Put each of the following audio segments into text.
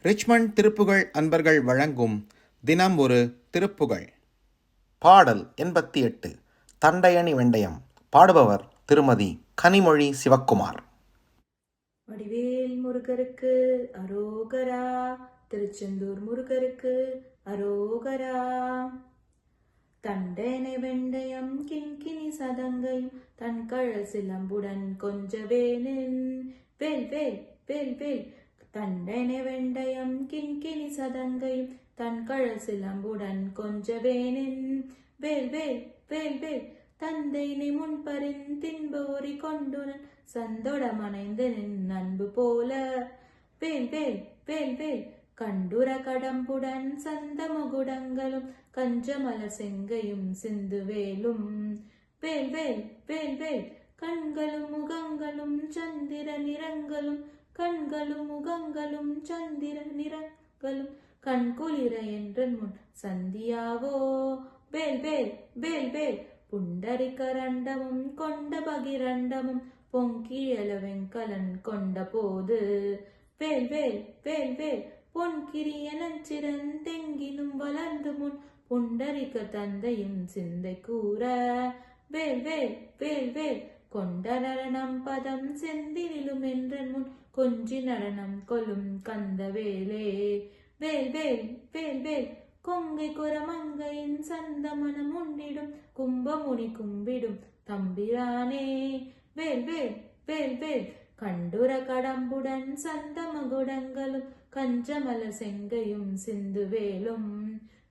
Richmond Thiruppugazh அன்பர்கள் வழங்கும் தினம் ஒரு திருப்புகழ். பாடல் 88. தண்டையணி வெண்டயம். பாடுபவர் திருமதி கனிமொழி சிவக்குமார். வடிவேல் முருகருக்கு அரோகரா, திருச்செந்தூர் முருகருக்கு அரோகரா. தண்டையணி வெண்டயம் கிண்கிணி சதங்கையும் தன்கழல் சிலம்புடன் கொஞ்சவேனின் வேல் வேல் வேல் வேல். தண்டையணி வெண்டயம் கிண்கிணி சதங்கையும் தன்கழல் சிலம்புடன் கொஞ்சவேனின் வேல் வேல் வேல் வேல். தந்தை நீ முன்பரின் தின்போரி கொண்டுனன் சந்தோட மனைந்து நின் அன்பு போல வேல் வேல் வேல் வேல். கண்டுர கடம்புடன் சந்த முகுடங்களும் கஞ்சமல செங்கையும் சிந்து வேலும் வேல் வேல் வேல் வேல். கண்களும் முகங்களும் சந்திர நிறங்களும் கண்களும் முகங்களும் சந்திர நிறங்களும் கண்குளிர என்றன் முன் சந்தியாவோ வேல் வேல் வேல் வேல். புண்டரிகரண்டமும் கொண்ட பகிரண்டமும் பொங்கியல வெங்கலன் கொண்ட போது வேல் வேல் வேல் வேல். பொன்கிரியனச்சிறன் தெங்கினும் வளர்ந்து முன் புண்டரிக தந்தையும் சிந்தை கூற வேல் வேல் வேல் வேல். கொண்ட நடனம் பதம் செந்திலும் என்றன் முன் கொஞ்சி நடனம் கொள்ளும் கந்த வேலே வேல் வேல் வேல் வேல். கொங்கை குரமங்கையின் சந்தமனம் உண்டிடும் கும்பமுனி கும்பிடும் தம்பிரானே வேல் வேல் வேல் வேல். கண்டுர கடம்புடன் சந்தமகுடங்களும் கஞ்சமல செங்கையும் சிந்து வேலும்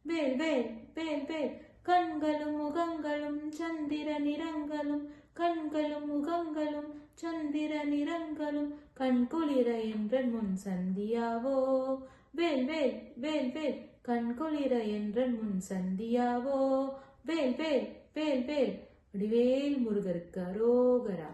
வேல் வேல் வேல் வேல். கண்களும் முகங்களும் சந்திர நிறங்களும் கண்களும் முகங்களும் சந்திர நிறங்களும் கண்குளிர என்றன் முன் சந்தியாவோ வேல் வேல் வேல் வேல். கண்குளிர என்றன் முன் சந்தியாவோ வேல் வேல் வேல் வேல். வடிவேல் முருகருக்கு அரோகரா.